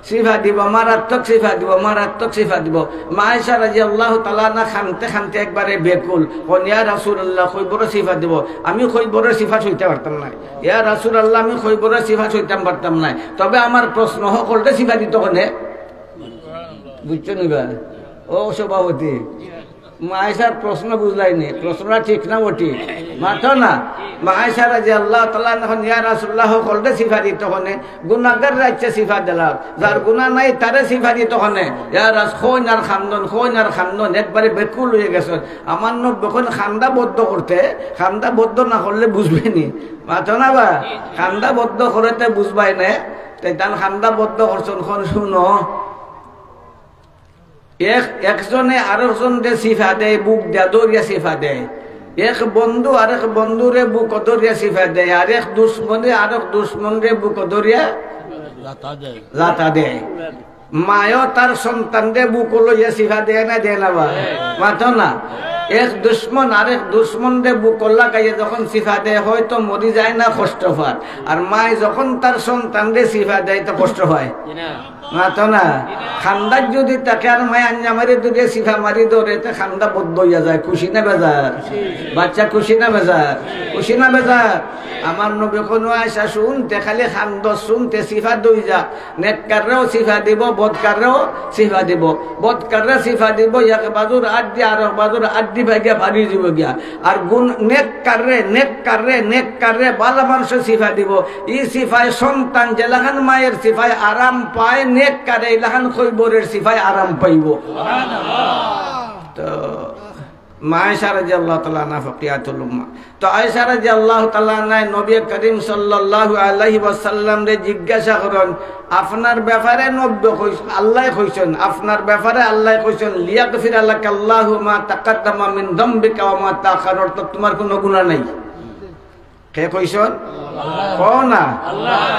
সিফা দিব মারাত্মক সিফা দিব মা আয়েশা রাদিয়াল্লাহু তাআলা না খানতে একবারে বেকুল কোন ইয়া রাসূলুল্লাহ কইবরে সিফা দিব আমি কইবরে সিফা হইতে পারতাম না ইয়া রাসূলুল্লাহ আমি কইবরে সিফা হইতে পারতাম না তবে আমার প্রশ্ন সকলটা সিফা দিত কোনে বুঝছো নিবা ও সভাপতি মা আয়েশার প্রশ্ন বুঝলাইনি প্রশ্নটা ঠিক না ওটি মাথো না মা আয়েশা রাদিয়াল্লাহু তাআলা যখন ইয়া রাসূলুল্লাহ কলতে সিফা দিত হনে গুনাহগার রাইতে সিফা দিলাম যার গুনাহ নাই তারে সিফা দিত হনে ইয়া রাস খোন আর খান্দন একবারে বেকুল হয়ে গেছে আমার নবী যখন খান্দা বদ্ধ না করলে বুঝবে নি মাথো না বা খান্দা বদ্ধ করতে বুঝবাই না তাই তান খান্দা বদ্ধ করছন কোন শুনো একজনে আরেকজনকে সিফা দেয় বুক দিয়া দরিয়া সিফা দেয় এক বন্ধু আরেক বন্ধুরে বুক দরিয়া সিফা দেয় আরেক দুশ্মনে বুক দরিয়া লাতা দেয় মায়ও তার সন্তানরে বুক লইয়া সিফা দেয় না বা মাথো না এক দুশ্মন আরেক দুশ্মনরে বুক লাগাইয়া যখন সিফা দেয় হয়তো মরি যায় না কষ্ট হয় আর মায় যখন তার সন্তানরে সিফা দেয় তো কষ্ট হয় মাতো না খান্দার যদি তাকে আর মায় আঞ্জা মারি দুটো সিফা মারি ধরে তো খান্দা বদ্ধ হইয়া যায় খুশি না বেজার বাচ্চা খুশি না বেজার আমার নবী কোনো আয়েশা শুনতে খালি খান্দ শুনতে সিফা দই যা নেককাররেও সিফা দিব বদকাররেও সিফা দিব এক বাজুর আট দিয়ে আর বাজুর আট শান্তি পাই গিয়া বাড়ি যাব গিয়া আর গুণ নেক কাররে বালা মানুষের সিফা দিব ই সিফায় সন্তান যেলাখান মায়ের সিফায় আরাম পায় নেক কারে এলাখান খৈবরের সিফায় আরাম পাইব তো মা আয়েশা রাদিয়াল্লাহু তাআলা আনহা ফাকিহাতুল উম্মাহ তো আয়েশা রাদিয়াল্লাহু তাআলা আনহা নবী করিম সাল্লাল্লাহু আলাইহি ওয়াসাল্লাম রে জিজ্ঞাসা করেন আপনার ব্যাপারে নবী কইছেন আল্লাহ কইছেন আপনার ব্যাপারে আল্লাহ কইছেন লিয়াগফির লাকাল্লাহু মা তাকাদ্দামা মিন যামবিকা ওয়া মা তাআখার তো তোমার কোনো গুনাহ নাই কে কইছেন কোন না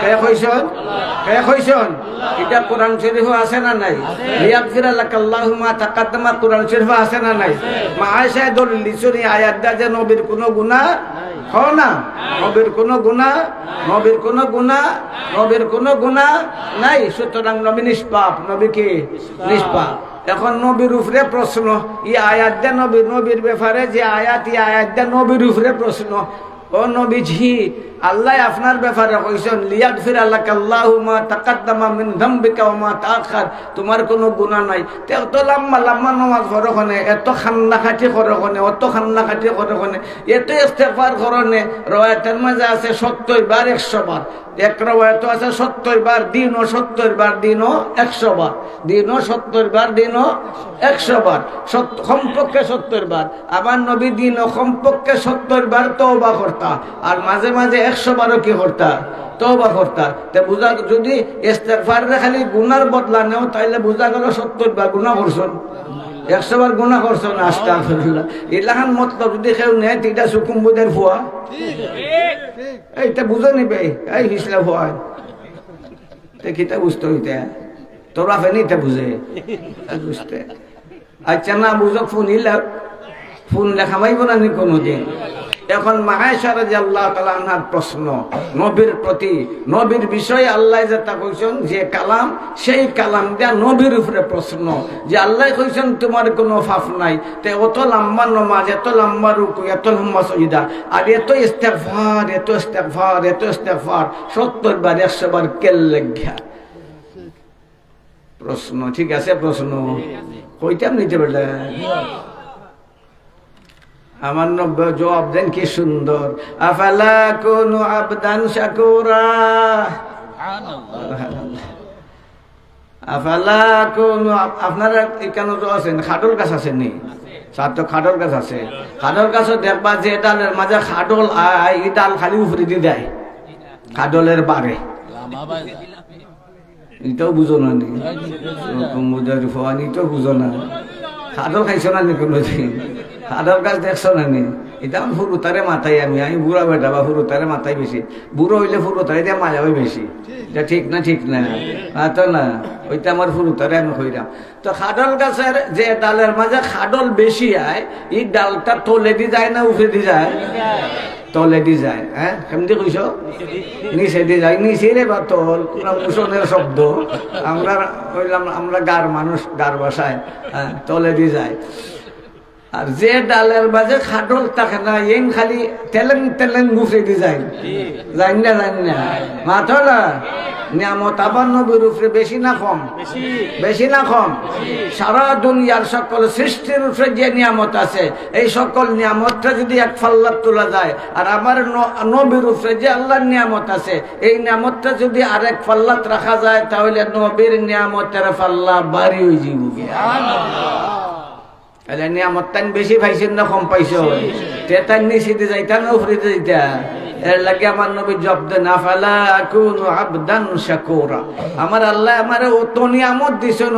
কে কইছেন এটা কোরআন শরীফে আছে না নাই লিয়াগফির লাকাল্লাহু মা তাকাদ্দামা কোরআন শরীফে আছে না নাই মা আয়েশা দলিল দিছেন এই আয়াতটা যে নবীর কোনো গুনাহ হয় না নবীর কোনো গুনাহ নাই সুতরাং নবী নিষ্পাপ নবী কি নিষ্পাপ এখন নবীর উপরে প্রশ্ন এই আয়াত দে নবীর ব্যাপারে যে আয়াত এই আয়াত দে নবীর উপরে প্রশ্ন ও নবীজি আল্লাহ আপনার ব্যাপারে কইছেন লিয়াগফির লাকাল্লাহু মা তাকাদ্দামা মিন যামবিকা ওয়া মা তাআখার তোমার কোনো গুনাহ নাই এত লম্বা নামাজ পড়ো কোনে এত খান্নাখাটি করো কোনে এত ইস্তেগফার করনে রওয়ায়াতের মাঝে আছে 70 বার 100 বার এক রওয়ায়াত আছে 70 বার দিনও 70 বার দিনও 100 বার দিনও 70 বার দিনও 100 বার কমপক্ষে 70 বার আবার নবী দিনও কমপক্ষে 70 বার তওবা করতা আর মাঝে মাঝে 100 বারও কি করতা তওবা করতা তে বুঝা যদি ইস্তেগফার খালি গুনার বদলা নেও তাইলে বুঝা গেল 70 বার গুনাহ করছন 100 বার গুনাহ করছন আস্তাগফিরুল্লাহ ইলাহান মতলব যদি কেউ নেয় তিটা সুকুম বুদের ফুয়া ঠিক এইটা বুঝে নিবে এই হিসলা ফুয়া তে কিটা বুঝতে হইতে তোরা ফেনিতে বুঝে বুঝতে আচ্ছা না বুঝো ফোন লেখামাইব না নি কোনোদিন এখন মা আয়েশা রাদিয়াল্লাহু তাআলা আনহার প্রশ্ন নবীর প্রতি নবীর বিষয়ে আল্লাহ যেটা কইছেন যে কালাম সেই কালাম দিয়া নবীর উপরে প্রশ্ন যে আল্লাহ কইছেন তোমার কোনো পাপ নাই তে অত লম্বা নামাজ এত লম্বা রুকু এত লম্বা সিজদা আর এত ইস্তেগফার 70 বার 100 বার কেল লাগিয়া প্রশ্ন ঠিক আছে প্রশ্ন কইতাম নিতে পারলে আমার নব্য জবাব দেন কি সুন্দর আফালা কুনু আবদান শাকুরা আফালা কুনু আপনারা এখানে তো আছেন খাডল গাছ আছেন নি সাত তো খাডল গাছ আছে খাডল গাছও দেখবা যে ডালের মাঝে খাডল আয় এই ডাল খালি উপরে দিয়ে দেয় খাডলের বারে এটাও বুঝো না নি এটাও বুঝো না খাডল খাইছো না নি কোনোদিন খাডল গাছ দেখছো না নি এটা আমার ফুরু তারে মাথায় আমি বুড়া বেটা বা ফুরু তারে মাথায় বেশি বুড়ো হইলে ফুরু তারে দিয়ে মাজা হয় বেশি এটা ঠিক না তো না ওইটা আমার ফুরু তারে আমি কইরাম তো খাডল গাছের যে ডালের মাঝে খাডল বেশি আয় এই ডালটা তলে দি যায় না উঠে দি যায় তলে দি যায় হ্যাঁ কেমনি কইস নিচে দি যায় নিচে রে বা তল মুসনের শব্দ আমরা গার মানুষ গার বাসায় হ্যাঁ তলে দি যায় আর যে ডালের মাঝে খাডল থাকে না এন খালি তেলেন গুফরে দি যায় জানি না মাথা না নিয়ামত আবার নবীর উপরে বেশি না কম সারা দুনিয়ার সকল সৃষ্টির উপরে যে নিয়ামত আছে এই সকল নিয়ামতটা যদি এক ফাল্লাত তোলা যায় আর আমার নবীর উপরে যে আল্লাহর নিয়ামত আছে এই নিয়ামতটা যদি আরেক ফাল্লাত রাখা যায় তাহলে নবীর নিয়ামতের ফাল্লা বাড়ি হয়ে যাবে নিয়ামত তাই বেশি পাইছেন না কম পাইছো তেতার নিচে যাইতা না উপরে যাইতা এর লাগে আমার নবী জব দেন আফালা কুনু আবদান শাকুরা আমার আল্লাহ আমারে অত নিয়ামত দিছেন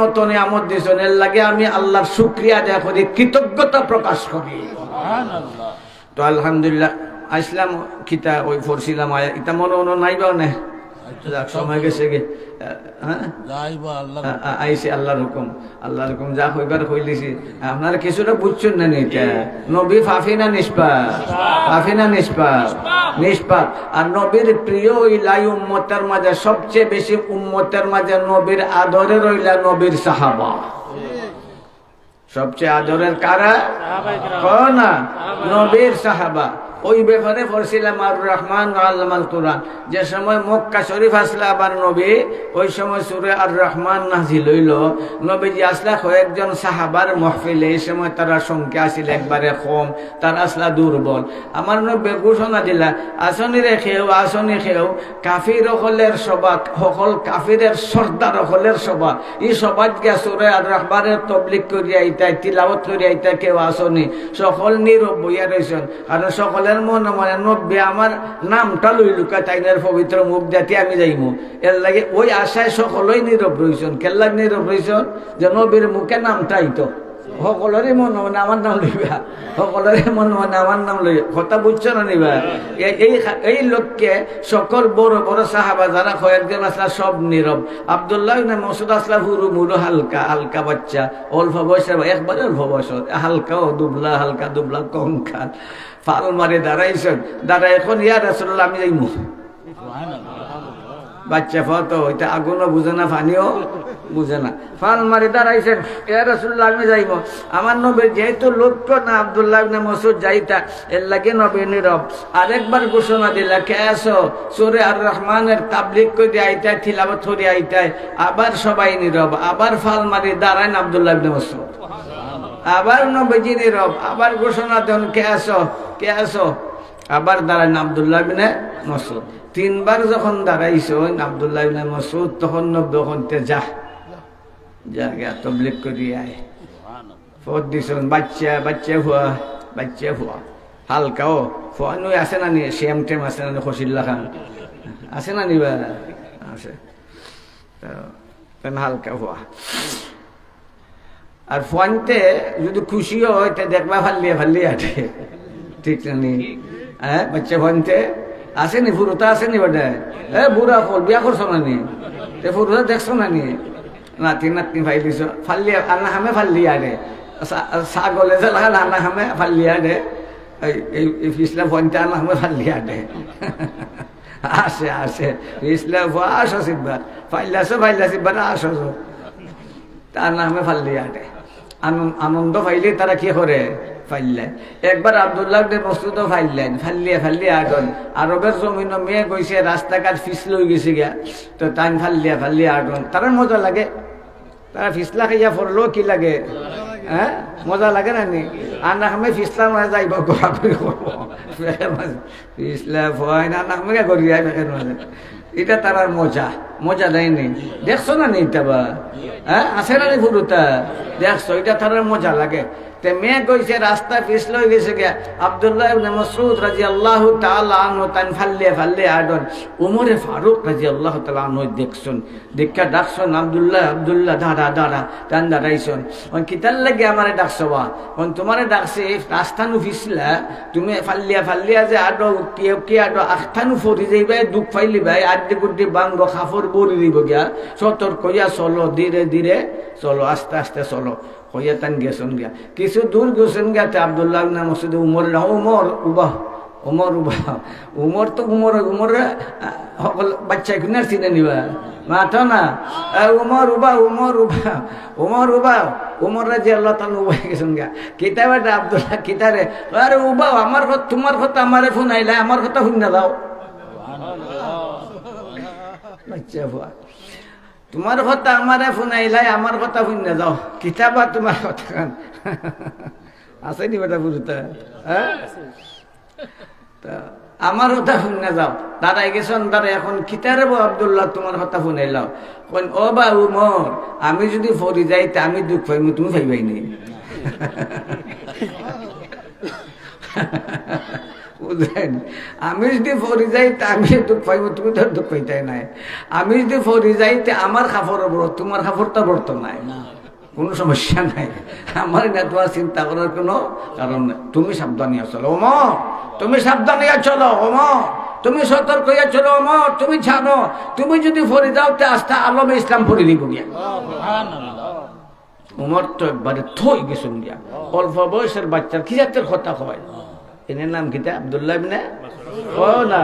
এর লাগে আমি আল্লাহর শুকরিয়া আদায় করি কৃতজ্ঞতা প্রকাশ করি সুবহানাল্লাহ তো আলহামদুলিল্লাহ আসলাম কিতা ওই পড়ছিলাম এটা মনে নাইবা না সময় গেছে গে আইসি আল্লাহর হুকুম যা হইবার কইলিছি আপনারা কিছুটা বুঝছেন না এটা নবী ফাফি না নিষ্পাপ আর নবীর প্রিয় ইলাই উম্মতের মাঝে সবচেয়ে বেশি উম্মতের মাঝে নবীর আদরের রইলা নবীর সাহাবা সবচেয়ে আদরের কারা না নবীর সাহাবা ওই ব্যাপারে পড়ছিলাম আর রহমান আল্লামাল কোরআন। যে সময় মক্কা শরীফ আসলে আবার নবী, ওই সময় সূরা আর রহমান নাজিল হইল। নবীজি আসলা কয়েকজন সাহাবার মহফিলে, এই সময় তারা সংখ্যা আসিল একবারে কম, তারা আসলা দুর্বল। আমার নবী ঘোষণা দিলা, আসনি রেখেও আসনি খেও কাফির হলের সভা, সকল কাফিরের সর্দার হলের সভা, এই সভাত গিয়া সূরা আর রহমানের তবলিগ করিয়া আইতা, তিলাওয়াত করিয়া আইতা কেউ আসনি, সকল নীরব বইয়া রয়েছেন। কারণ সকলের মনে মনে নব্বে আমার নামটা লই লুকা তাইনের পবিত্র মুখ যাতে আমি যাইমু, এর লাগে ওই আশায় সকলেই নীরব রয়েছেন। কেল্লাগ নীরব রয়েছেন যে নবীর মুখে নামটা আইতো, সকলেরই মনে মনে আমার নাম লইবা, সকলের মনে মনে আমার নাম লইবা। কথা বুঝছো না নিবা? এই লোককে সকল বড় বড় সাহাবা যারা কয়েকজন আসলা সব নীরব। আব্দুল্লাহ ইবনে মাসউদ আসলা হুরু মুরু হালকা হালকা বাচ্চা, অল্প বয়সের, একবারে অল্প বয়স, হালকা ও দুবলা, হালকা দুবলা কঙ্কাল, ফাল মারে দাঁড়াইছেন। দাঁড়াই এখন ইয়া রাসূলুল্লাহ আমি যাইমু। বাচ্চা ফটো এটা আগুনও বুঝে না, পানিও বুঝে না, ফাল মারি দাঁড়াইছেন, ইয়া রাসূলুল্লাহ আমি যাইব। আমার নবীর যেহেতু লক্ষ্য না আব্দুল্লাহ ইবনে মাসউদ যাইতা, এর লাগে নবী নীরব। আরেকবার ঘোষণা দিলা, কে আসো সূরা আর রহমানের তাবলীগ করে আইতা, তিলাওয়াত করে আইতা। আবার সবাই নীরব, আবার ফাল মারি দাঁড়ায় আব্দুল্লাহ ইবনে মাসউদ, আবার নবীজি নীরব, আবার ঘোষণা দেন, কে আসো কে আসো, আবার দাঁড়ায় আব্দুল্লাহ ইবনে মাসউদ। তিনবার যখন দাঁড়াইছেন আব্দুল্লাহ ইবনে মাসউদ, তখন নবী বলতে যা যা গিয়া তবলিগ করি আয়। ফত দিছেন বাচ্চা বাচ্চা হুয়া, বাচ্চা হুয়া হালকাও ফোয়ানো আছে না নি, শ্যাম টেম আছে না, খসিল্লা খান আছে না নিবা আছে, হালকা হুয়া। আর ফোয়ানতে যদি খুশিও হয় তা দেখবা ফাল্লিয়ে ফাল্লিয়ে আটে, ঠিক নি? হ্যাঁ বাচ্চা ফোয়ানতে আসেনি, ফুরুতা আসেনি বেটা, বুড়া ফল বিয়া করছো না নি, ফুরুতা দেখছো না নি, নাতি নাতনি ভাই দিছ ফাল্লিয়া, আন্না হামে ফাল্লিয়া রে, ছাগলে যে লাগাল আন্না হামে ফাল্লিয়া রে, এই ফিসলা ফোনটা আন্না হামে ফাল্লিয়া রে। আসে আসে ফিসলা আসো সিব্বার, ফাইলা সিব্বার আসো, তার নামে ফাল্লিয়া রে। আনন্দ পাইলে তারা কি করে ফাইলেন। একবার আব্দুল্লাহ ইবনে মাসউদ ফাইলেন, ফাল্লিয়া আটন। আরবের জমিন মেয়ে গেছে, রাস্তাঘাট ফিসল হয়ে গেছে গিয়া, তো তাই ফাল্লিয়া আটন। তার মজা লাগে, তারা ফিসলা খাইয়া পড়লো কি লাগে, হ্যাঁ মজা লাগে না নি? আন্না খামে ফিসলা মাঝে যাইব ঘোরাঘুরি করবো, ফিসলা ফয় না আন্না খামে ঘুরি যাই ফেকের মাঝে, এটা তার মজা দেয়নি। দেখছো না নি ইটা, হ্যাঁ আছে না নি ফুরুতা, দেখছো এটা তার মজা লাগে। মেয়ে কইছে রাস্তা পিছল হয়ে গেছে গিয়া, আব্দুল্লাহ ইবনে মাসউদ রাদিয়াল্লাহু তাআলা আনহু তান ফাল্লিয়া আডন। উমরে ফারুক রাদিয়াল্লাহু তাআলা আনহু দেখছন, দেখা ডাকছন আব্দুল্লাহ দাঁড়া, তান দাঁড়াইছন। কিতার লাগে আমারে ডাকছবা, তোমারে ডাকছে রাস্তানু ফিসলা, তুমি ফাল্লিয়া যে আডো কি আডো আখতানু ফরি যাইবা, দুঃখ ফাইলি ভাই আড্ডি গুড্ডি বাঙ্গ খাফর বড়ি দিব গিয়া, সতর্ক হইয়া চলো, ধীরে চলো, আস্তে চলো হইয়া তান গেছেন গিয়া। কিছু দূর গেছেন গিয়া, আব্দুল্লাহ ইবনে মাসউদ উমর তো উমর সকল বাচ্চা কিনার চিনে নিবা মাথা না, উমর রাদিয়াল্লাহু তাআলা উবাই গেছেন গিয়া। কিতাবে আব্দুল্লাহ কিতারে, আরে উবাও আমার কথা, তোমার কথা আমারে শুনাইলা, আমার কথা শুনে দাও। বাচ্চা ভুয়া, তোমার কথা আমারে শুনাইলাই, আমার কথা শুনে যাও, কিতাবা তোমার কথা খান আসেনি বেটা বুঝতে, হ্যাঁ আমার কথা শুনে যাও। দাঁড়াই গেছেন, দাঁড়াই এখন কিতারে আব্দুল্লাহ তোমার কথা শুনাইলাও। ও বা উমর, আমি যদি ফরি যাইতে আমি দুঃখ পাইমু, তুমি পাইবাই নি। বুঝলেন, আমি যদি ফরি যাইতে আমি দুঃখ পাইব, তুমি তো দুঃখ পাইতে নাই। আমি যদি ফরি যাইতে আমার খাফর বড়, তোমার খাফরটা বর্ত নাই, কোনো সমস্যা নাই। আমার না তোমার চিন্তা করার কোনো কারণ নেই। তুমি সাবধানিয়া চলো ওমর, তুমি সাবধানিয়া চলো ওমর, তুমি সতর্ক হইয়া চলো ওমর, তুমি জানো তুমি যদি ফরি যাও তে আস্থা আলমে ইসলাম ফরি দিব গিয়া। ওমর তো একবারে থই গেছুন গিয়া, অল্প বয়সের বাচ্চার কি জাতের কথা হয়, এর নাম কিতা আব্দুল্লাহ ইবনে ও না,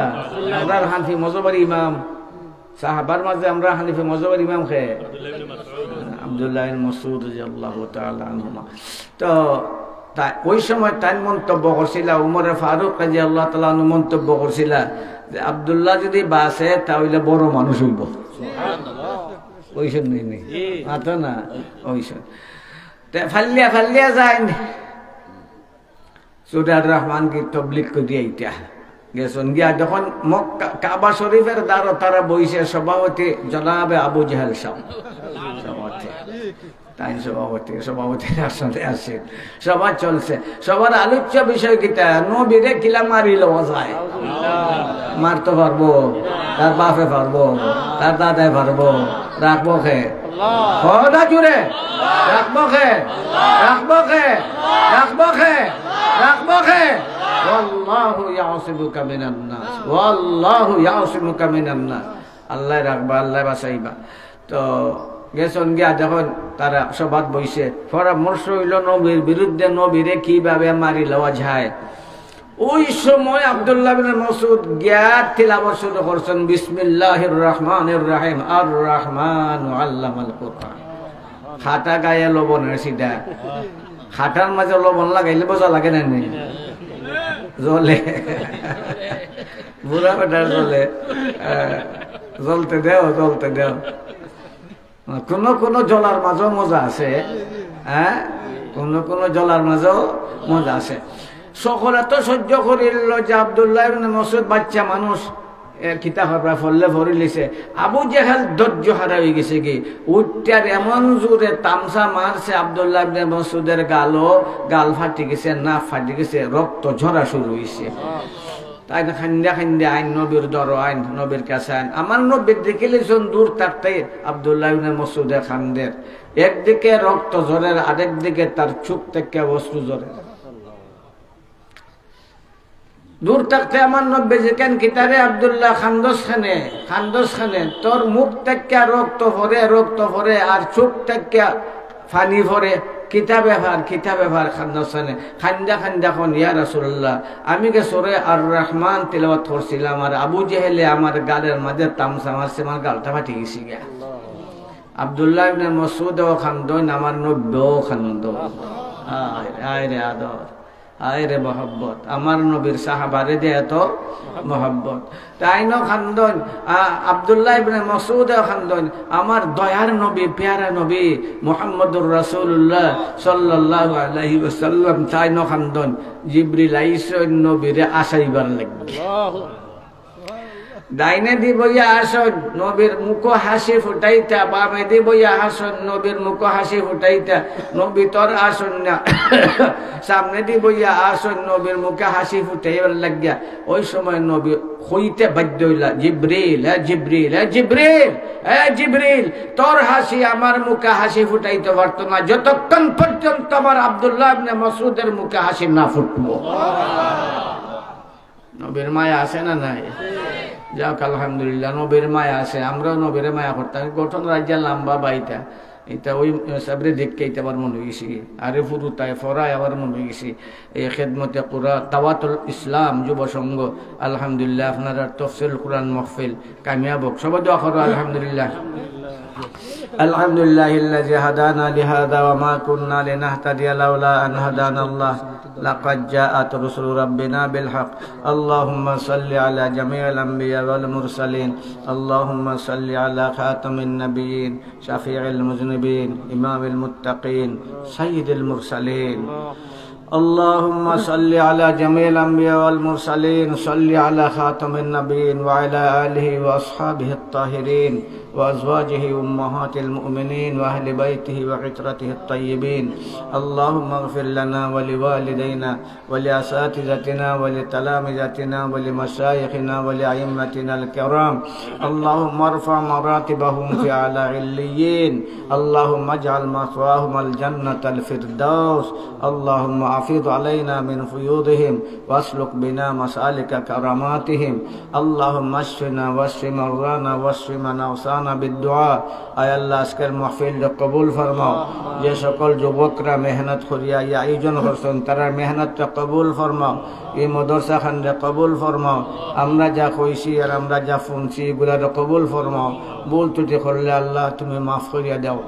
আমরা হানফি মজহবের ইমাম, সাহাবার মাঝে আমরা হানিফি মজহবের ইমাম খে আব্দুল্লাহ ইবনে মাসউদ রাদিয়াল্লাহু তাআলা আনহুমা। তো তাই ওই সময় তাই মন্তব্য করছিল, উমরে ফারুক রাদিয়াল্লাহু তাআলা মন্তব্য করছিল যে আব্দুল্লাহ যদি বাঁচে তাহলে বড় মানুষ হইব। ওইসব নেই আতো না, ওইসব ফাল্লিয়া ফাল্লিয়া যায় সুরার রহমান কি তবলিগ করি এইটা গেছেন গিয়া যখন কাবা শরীফের দ্বারা তারা বইছে, সভাপতি জনাবে আবু জাহেল সভাপতি তাই সভাপতির আসনে আসে, সভা চলছে। সবার আলোচ্য বিষয় কিটা, নবীরে কিলা মারি লওয়া যায়। মারতে পারবো, তার বাপে পারবো, তার দাদায় পারবো, রাখবো খে খোদা জুড়ে রাখবো খে রাখবো খে রাখবো খে রাখবো খে। ওয়াল্লাহু ইয়াসিমুকা মিনান নাস, ওয়াল্লাহু ইয়াসিমুকা মিনান নাস। আল্লাহ রাখবা, আল্লাহ বাঁচাইবা। তো গেছন গিয়া যখন তারা সভাত বইছে, পরামর্শ হইল নবীর বিরুদ্ধে নবীরে কিভাবে মারি লওয়া যায়। ওই সময় আব্দুল্লাহ বিন মাসউদ গিয়া তিলাওয়াত শুরু করছেন, বিসমিল্লাহির রহমানির রহিম, আর রহমান আল্লামাল কুরআন। খাটা গায়ে লবণের সিধা, খাটার মাঝে লবণ লাগাইলে বোঝা লাগে না, জ্বলে বুড়া বেটার জ্বলে, জ্বলতে দেও জ্বলতে দেও। কোন কোন জলার মাঝেও মজা আছে, হ্যাঁ, কোন কোন জলার মাঝেও মজা আছে। সকলে তো সহ্য করিল যে আব্দুল্লাহ ইবনে মাসউদ বাচ্চা মানুষ, কিতাব ফললে ভরি লিছে। আবু জাহেল ধৈর্য হারা হয়ে গেছে কি, উঠটার এমন জোরে তামসা মারছে আব্দুল্লাহ ইবনে মাসউদের গাল ফাটি গেছে, না ফাটি গেছে, রক্ত ঝরা শুরু হয়েছে। তাই না খান্দা খান্দা আইন নবীর দর আইন, নবীর কাছে আইন। আমার নবীর দেখিলেছেন দূর থাকতে আব্দুল্লাহ ইবনে মাসউদে খান্দের, একদিকে রক্ত ঝরের, আরেক দিকে তার চোখ থেকে অশ্রু ঝরের। দূর থাকতে আমার নব্বে যেখান কিতারে আব্দুল্লাহ খান্দস খানে তোর মুখ থেকে রক্ত ভরে আর চোখ থেকে ফানি ভরে, কিতা ব্যাপার খান্দস খানে খান্দা খন, ইয়া রাসূলুল্লাহ আমি কে সূরা আর রহমান তিলাওয়াত করছিলাম, আর আবু জেহেলে আমার গালের মাঝে তামসা মারছে, আমার গালটা ফাটি গেছে গিয়া। আব্দুল্লাহ ইবনে মাসউদ ও খান্দন, আমার নব্বে ও খান্দ। আয় রে আদর, আয় রে মহব্বত, আমার নবীর সাহাবারে দে এত মহব্বত। তাই ন খান্দন আব্দুল্লাহ ইবনে মাসউদ খান্দন, আমার দয়ার নবী, পেয়ারা নবী মুহাম্মদুর রাসূলুল্লাহ সাল্লাল্লাহু আলাইহি ওয়াসাল্লাম। তাই ন খান্দন জিবরিল আইসা নবীরে আসাইবার লাগবে। ডাইনে দি বইয়া আসন, নবীর মুখ হাসি ফুটাইতা, বামে দি বইয়া আসন, নবীর মুখ হাসি ফুটাইতা। নবী তোর আসন না, সামনে দি বইয়া আসন, নবীর মুখে হাসি ফুটাইবার লাগিয়া। ওই সময় নবী হইতে বাধ্য হইলা, জিবরিল জিবরিল জিবরিল জিবরিল, তোর হাসি আমার মুখে হাসি ফুটাইতে পারতো না যতক্ষণ পর্যন্ত আমার আব্দুল্লাহ ইবনে মাসউদের মুখে হাসি না ফুটবো। নবীর মায়া আছে না নাই? যাক আলহামদুলিল্লাহ, নবীর মায়া আছে, আমরাও নবীর মায়া করতাম। গঠন রাজ্যা লম্বা বাইটা, এটা ওই সাবরে দেখতে আবার মনে হয়েছি, আরে ফুরুতায় ফরায় আবার মনে হয়েছি। এই খেদমতে কুরআন দাওয়াতুল ইসলাম যুব সংঘ, আলহামদুলিল্লাহ আপনারা তাফসীরুল কুরআন মাহফিল কামিয়াব হোক। সবাই দোয়া করো আলহামদুলিল্লাহ। আলহামদুলিল্লাহিল্লাযী হাদানা লিহাযা ওয়া মা কুন্না লিনাহতাদিয়া লাউলা আন হাদানাল্লাহ। لقد جاءت رسل ربنا بالحق. اللهم صل على جميع الأنبياء والمرسلين. اللهم صل على خاتم النبيين شفيع المذنبين إمام المتقين سيد المرسلين. اللهم صل على جميع الأنبياء والمرسلين. صل على خاتم النبيين وعلى آله وأصحابه الطاهرين وأزواجه أمهات المؤمنين وأهل بيته وعترته الطيبين. اللهم اغفر لنا ولوالدينا ولأساتذتنا ولتلامذتنا ولمشايخنا ولأئمتنا الكرام. اللهم ارفع مراتبهم في أعلى عليين. اللهم اجعل مثواهم الجنة الفردوس. اللهم أفيض علينا من فيوضهم واسلك بنا مسالك كراماتهم. اللهم اشفنا واشف مرضانا واشف من أوصانا أوصانا بالدعاء أي الله أسكر محفل قبول فرماو যে সকল যুবকরা মেহনত করিয়া এই আয়োজন করছেন তারা মেহনতটা কবুল ফরমাও এই মাদ্রাসা খানরে কবুল ফরমাও আমরা যা কইছি আর আমরা যা শুনছি এগুলারে কবুল ফরমাও ভুল ত্রুটি করলে আল্লাহ তুমি মাফ করিয়া দাও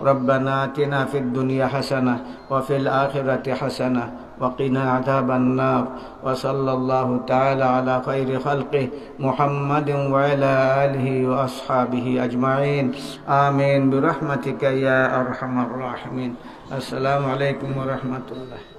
ربنا آتنا في الدنيا حسنة وفي الآخرة حسنة وقنا عذاب النار وصلى الله تعالى على خير خلقه محمد وعلى آله وأصحابه أجمعين آمين برحمتك يا أرحم الراحمين السلام عليكم ورحمة الله